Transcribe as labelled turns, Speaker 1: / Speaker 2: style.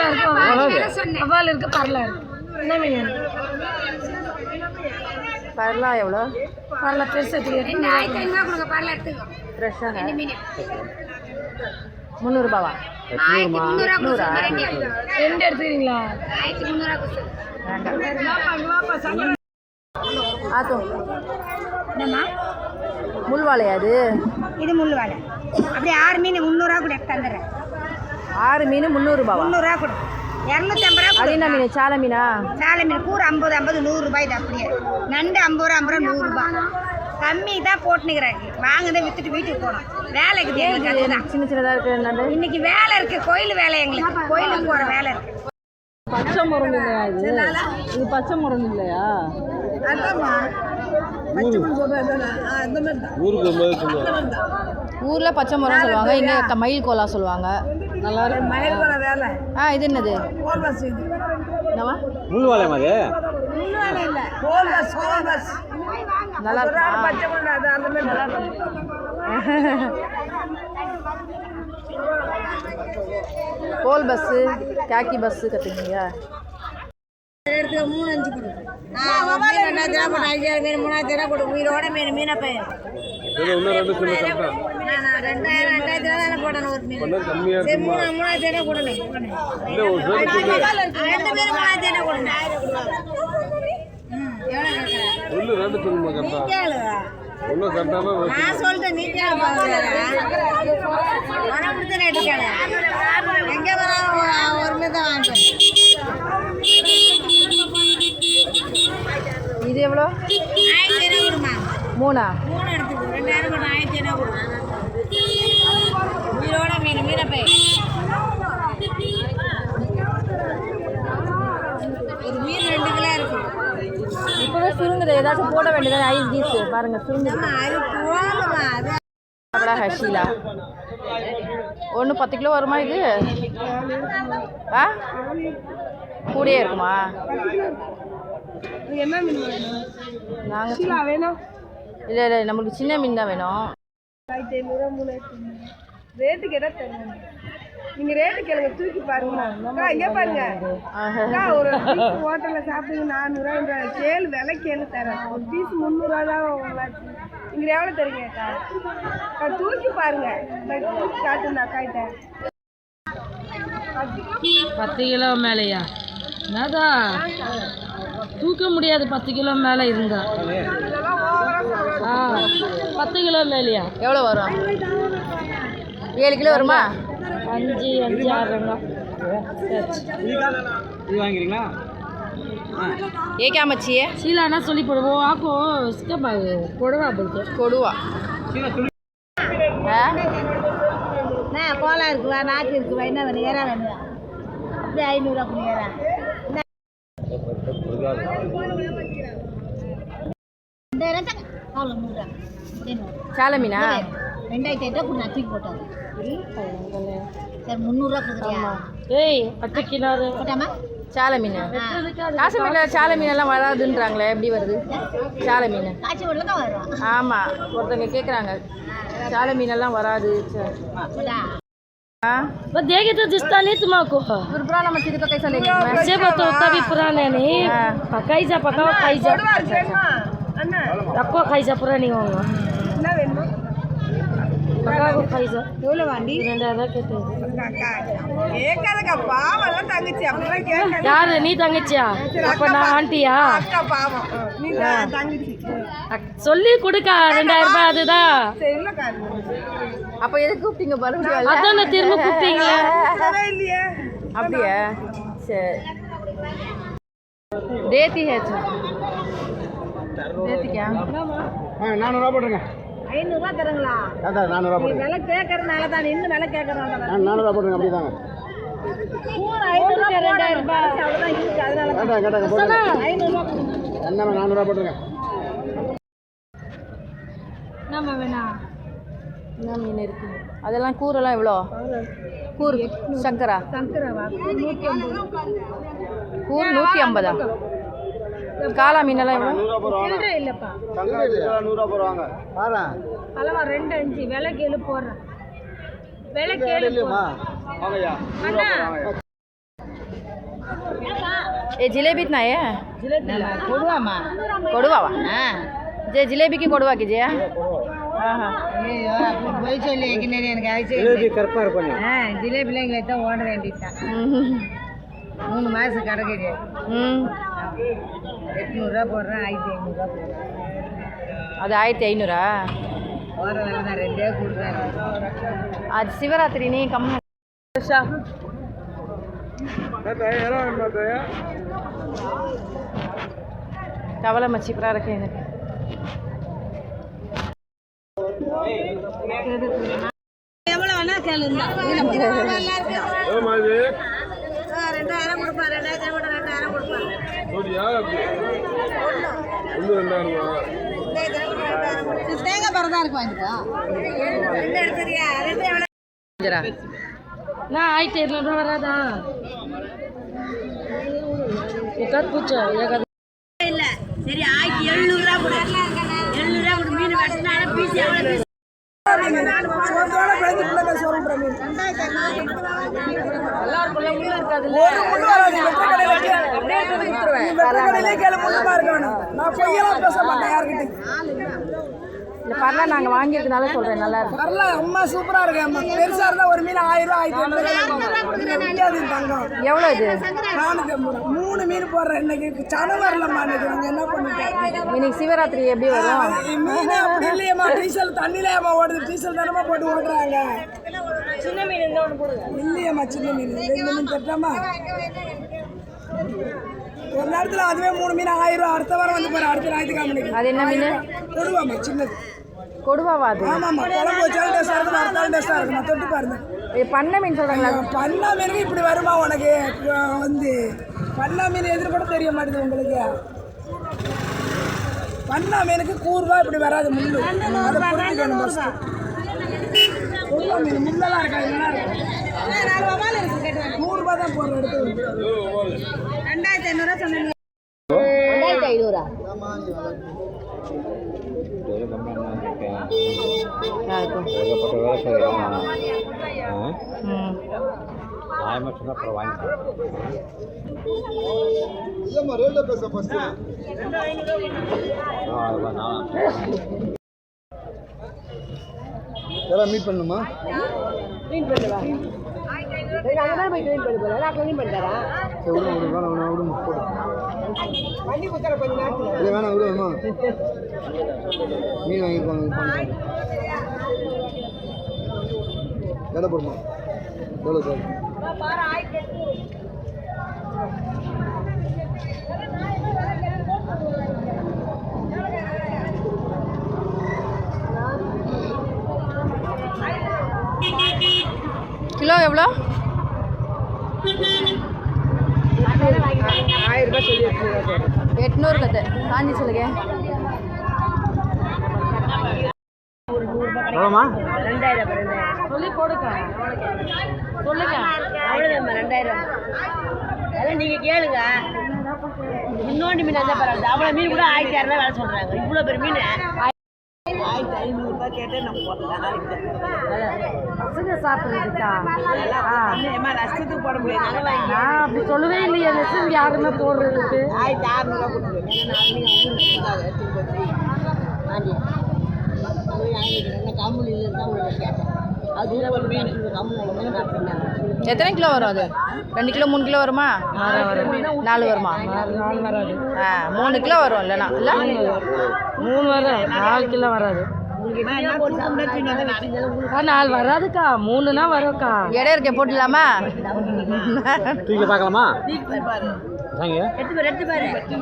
Speaker 1: பரலா இருக்கு, அவால் இருக்கு, பரலா இருக்கு. என்ன மீன்?
Speaker 2: பரலா எவ்வளோ?
Speaker 1: பரலா பெருசு
Speaker 2: ஃப்ரெஷ்ஷாக 300
Speaker 1: ரெண்டு எடுத்துக்கிறீங்களா?
Speaker 2: ஆத்தும் என்னம்மா முள்வாழையா அது?
Speaker 3: இது முள்வாழை. அப்படியே 6 மீன் 300 கூட எடுத்து தந்துடுறேன்.
Speaker 2: 6 மீன் 300
Speaker 3: 300 கூட 250 ரூபா.
Speaker 2: அது என்ன மீன்? சாலை மீனா?
Speaker 3: சாலை மீன் கூறு 50 100 ரூபாய். இது அப்படியே நண்டு 50 ரூபா 100 ரூபாய். கம்மி தான் போட்டுனுக்கிறாங்க. வாங்கதை வித்துட்டு வீட்டுக்கு போகணும். வேலைக்கு
Speaker 2: சின்ன சின்னதாக இருக்கு.
Speaker 3: இன்னைக்கு வேலை இருக்கு, கோயில் வேலை. எங்களுக்கு கோயிலுக்கு போகிற வேலை இருக்கு.
Speaker 2: பச்சை முரண் இல்லையா இது? இது பச்சை முரண் இல்லையா? ஊர்ல பச்சை முரண் சொல்லுவாங்க, இங்க மயில் கோலா சொல்லுவாங்க. நல்லா இருக்கு. மயில் கோலா வேலை. இது என்னது? என்னவா?
Speaker 4: முள்வாழை மாதிரி.
Speaker 2: நல்லா இருக்கு. கோல் பஸ்ஸு, கேக்கி பஸ்ஸு கற்றுக்கிங்க.
Speaker 3: 3 5 கொடு. 2000 போட்டு 5000 3000 கொடு. உயிரோட மீனை பையன் 2000 போடணும். ஒரு மீன் 3000 கொடுங்க. 2 பேரும் 3000 கொடுங்க. நான் சொல்றேன், நீ கேளு. எங்க வர ஒரு மீன் தான் வாங்க.
Speaker 2: இது எவ்வளோ?
Speaker 3: 1000 கொடுமா.
Speaker 2: 3
Speaker 3: எடுத்துக்கோ. 2000 கொடு. 1000 கொடு. உயிரோட மீனை பை. ஒரு மீன் 2 கிலோ இருக்கு.
Speaker 2: இப்போவே சுருங்குது. ஏதாச்சும் போட வேண்டியது. ஐஸ் கீஸ் பாருங்க சுருங்குது. ஹஷீலா 1 10 கிலோ வருமா இது? கூடயே இருக்குமா?
Speaker 1: என்ன மீன்
Speaker 2: நாங்கள்
Speaker 1: வேணும்?
Speaker 2: இல்லை நம்மளுக்கு சின்ன மீன் தான் வேணும்.
Speaker 1: 1500 ரேட்டு கேட்டால் தருவாங்க. நீங்கள் ரேட்டு கேளுங்க, தூக்கி பாருங்க. இங்கே பாருங்க, ஒரு ஹோட்டலில் சாப்பிடுங்க 400 கேளு, விலை கேளு தரேன். ஒரு பீஸ் 300 தான் உங்களாச்சு. நீங்கள் எவ்வளோ தரீங்கக்கா? தூக்கி பாருங்க, தூக்கி காட்டுங்க அக்காயிட்ட.
Speaker 5: 10 கிலோ மேலேயா? என்னதா தூக்க முடியாது. 10 கிலோ மேலே இருந்தா 10 கிலோ மேலேயா?
Speaker 2: எவ்வளோ வரும்? 7 கிலோ வருமா?
Speaker 5: 5 6
Speaker 4: வாங்கிறீங்களா?
Speaker 2: ये क्या मच्छी है?
Speaker 5: सीला ना सोली पड़ो आपको इसका कोड़वा बोलते
Speaker 2: कोड़वा
Speaker 3: நான் கோலா இருக்குவா, நாக்கு இருக்குவா, என்ன வேணும்? ஏறா வேணும். அப்படியே 500 ரூபா கொடுங்க. ஏறா
Speaker 2: சாலை மீனா?
Speaker 3: 2500 ரூபா தூக்கி போட்டாரு. சரி 300 ரூபா கொடுக்குறியா?
Speaker 5: ஏய் 10 கிலோ
Speaker 3: போட்டாமா?
Speaker 2: சாலை மீன். காஷ்மீரில் சாலை மீனெல்லாம் வராதுன்றாங்களே, எப்படி வருது சாலை மீன்?
Speaker 3: காய்ச்சி உள்ள தான் வரும்.
Speaker 2: ஆமாம், ஒருத்தவங்க கேட்குறாங்க சாலை மீனெல்லாம் வராது.
Speaker 5: देखे तो दिखता नहीं तुमको।
Speaker 2: फिर पुराना मछली तो कैसा लेंगे?
Speaker 5: ऐसे बताओ तभी पुराने नहीं पकाई जा, पकाओ खाई जा, रखो खाई जा, पुरानी होगा पकाओ खाई जा.
Speaker 3: எவ்வளோ வாண்டி?
Speaker 5: 2000 கேட்டேன்.
Speaker 1: கேட்காதக்கா, பாவம் தங்கச்சி. அப்படிலாம் கேட்க
Speaker 5: யாரு நீ? தங்கச்சியா? அப்ப நான் ஆண்டியா?
Speaker 1: அக்கா பாவம், நீ தங்கச்சி.
Speaker 5: சொல்லி கொடுக்க 2000 ரூபாய். அதுதான்
Speaker 2: அப்போ எதுக்கு கூப்பிட்டீங்க பாருங்க?
Speaker 5: அதான் திரும்ப கூப்பிட்டீங்களே
Speaker 1: இல்லையே.
Speaker 2: அப்படியா? சரி. देती है देती क्या?
Speaker 4: 400 ரூபா போட்டுருங்க.
Speaker 3: 500 ரூபா தரங்களா?
Speaker 4: 400 ரூபா போட்டுருங்க.
Speaker 3: விலை கேட்கறதுனால தான் இன்னும் விலை கேட்கறாங்க.
Speaker 4: 400 ரூபா போட்டுருங்க. அப்படியே தாங்க.
Speaker 3: 500 ரூபா 2000 ரூபாய் அவ்வளோதான் இருக்கு. அதனால
Speaker 4: கேட்டாங்க போட்டுருங்க.
Speaker 3: 500 ரூபா
Speaker 4: என்ன 400 ரூபா போட்டுருங்க.
Speaker 3: நம்ம வேணா
Speaker 2: என்ன மீன் இருக்கு? அதெல்லாம் கூரெல்லாம் எவ்வளோ? கூறு சங்கரா
Speaker 3: சங்கராவா?
Speaker 2: கூறு 150. காளா மீனெல்லாம் எவ்வளோ?
Speaker 4: 100 ரூபா போடுவாங்க.
Speaker 3: இல்லைப்பா,
Speaker 4: 100 ரூபா போடுவாங்க. பாரு
Speaker 3: அளவா 2 5 விலை கேளு போடுறேன். விலை கேளு
Speaker 4: இல்லையம்மா. வாங்கய்யா. 100 ரூபா போடுவாங்க.
Speaker 2: ये जिलेबी इतना है
Speaker 3: கொடுவாம்மா
Speaker 2: कोडवा जे जिलेबी की कोडवा कीजिए हाँ हाँ
Speaker 3: போய் சொல்லி வைக்கிறேன் எனக்கு
Speaker 4: ஜிலேபி கருப்பாக இருக்கும்
Speaker 3: ஜிலேபியில் எங்களுக்கு தான் ஓட வேண்டியதுதான் 3 மாதம் கிடக்குது 800 போடுறேன் 1500 போடுறேன்
Speaker 2: அது 1500
Speaker 3: ஓர வேலை தான் 2 கொடுக்குறேன்
Speaker 2: आज शिवरात्रि नहीं कम कवला मच्छी परा रखे हैं
Speaker 3: எவ்வளோ வேணா கேளுங்க 2000 கொடுப்பா 2000 கொடுப்பா தேங்காய் பரம் தான் இருக்கு வாங்கிக்கோ எடுத்துறியா
Speaker 2: जरा
Speaker 5: நான் 1200 வராதா எக்காத் பூச்சா
Speaker 3: இல்ல சரி 1700 கொடு 700 கொடு மீன் வெட்டினா பீஸ் எவ்வளவு பீஸ்
Speaker 2: இந்த பரல நாங்கள் வாங்கியிருக்கனால சொல்கிறேன் நல்லா இருக்கும்
Speaker 1: பரல அம்மா சூப்பராக இருக்கு அம்மா பெருசாக இருந்தால் ஒரு மீன் 1000 1500 தங்கம்
Speaker 2: எவ்வளோ இது
Speaker 1: 450 3 மீன் போடுறேன் இன்னைக்கு சனம் வரலம்மா இன்னைக்கு நாங்கள் என்ன பண்ணிட்டேன்
Speaker 2: இன்னைக்கு சிவராத்திரி எப்படி வரும்
Speaker 1: மீன் அப்படி இல்லையம்மா டீசல் தண்ணியிலேயம்மா ஓடுது டீசல் தானம்மா போட்டு ஓடுறாங்க
Speaker 3: சின்ன மீன் இந்த ஒன்று போடுங்க
Speaker 1: இல்லையம்மா சின்ன மீன் இந்த மீன் தட்டாமா ஒரு நேரத்தில் அதுவே 3 மீன் 1000 அடுத்த வாரம் வந்து போகிற அடுத்த ஞாயிற்றுக்கிழமை
Speaker 2: அது என்ன மீன்
Speaker 1: கொடுவாம்மா சின்னது
Speaker 2: கொடுவாவா அது
Speaker 1: ஆமாம்மா குழம்பு வச்சாலும் டேஸ்டாக இருக்கும் வறுத்தாலும் டேஸ்டாக இருக்குமா தொட்டு பாருங்க
Speaker 2: இது பண்ண மீன் சொல்கிறாங்களா
Speaker 1: பண்ணா மீனுக்கு இப்படி வருமா உனக்கு வந்து பண்ணா மீன் எதிர்கூட தெரிய மாட்டேது உங்களுக்கு பண்ணா மீனுக்கு கூர்வா இப்படி வராது முள்ளு அதை புரிஞ்சுக்கணும் ஃபஸ்ட்டு கொடுவா மீன் முள்ளெல்லாம் இருக்கா இதெல்லாம் இருக்கும் 100 ரூபா தான் போடுற எடுத்து
Speaker 3: 2500 சொன்னீங்க
Speaker 2: 2500
Speaker 4: ஏகப்பட்ட வேலை செய்யலாம் நியாயமாக சொன்னால் அப்புறம் வாங்கிக்கலாம் யாராவது மீட் பண்ணணுமா
Speaker 2: க்ளீன் பண்ணுவா அங்கே தான் போய் க்ளீன் பண்ணி போகிறேன் நான் க்ளீன் பண்ணித்தரேன்
Speaker 4: சரி விடுங்க போடு
Speaker 1: வண்டி கொடுக்குற கொஞ்சம் நேரத்தில்
Speaker 4: இல்லை வேணாம் விடுமா மீன் வாங்கியிருப்பாங்க எடை போடுமா எவ்வளோ சார்
Speaker 2: கிலோ எவ்வளோ
Speaker 1: 1000 ரூபாய் சொல்லி
Speaker 2: 800 கத்து காஞ்சி சொல்லுங்க
Speaker 4: எவ்வளோமா
Speaker 3: 2000
Speaker 5: சொல்லி போடுங்க சொல்லுங்க
Speaker 3: அவ்வளோதான் 2000 அதெல்லாம் நீங்கள் கேளுங்க இன்னொன்று மீன் அந்த பரவாயில்ல அவ்வளோ மீன் கூட 1200 வேலை சொல்கிறாங்க இவ்வளோ பெரிய மீன் 1500 ரூபாய் கேட்டு நம்ம போடலாம்
Speaker 5: பசங்க சாப்பிட்றதுக்கா
Speaker 3: நஷ்டத்துக்கு போட முடியாது
Speaker 5: நான் அப்படி சொல்லவே இல்லையே நெசம் யாருமே போடுறதுக்கு
Speaker 3: 1600 கொடுத்துருவேன் கம்பெனி இருந்தால் கேட்டேன் அது ஒரு மீன் கம்பெனி
Speaker 2: எத்தனை கிலோ வரும் அது 2 கிலோ 3 கிலோ வருமா 4 வருமா
Speaker 5: வராது
Speaker 2: 3 கிலோ வரும் இல்லைனா இல்லை
Speaker 5: 3 வரும் 4 கிலோ வராது 4 வராதுக்கா 3னா வரும்க்கா
Speaker 2: இடம் இருக்கே போட்டுடலாமா
Speaker 4: தூக்கி பார்க்கலாமா
Speaker 3: எடுத்து பாரு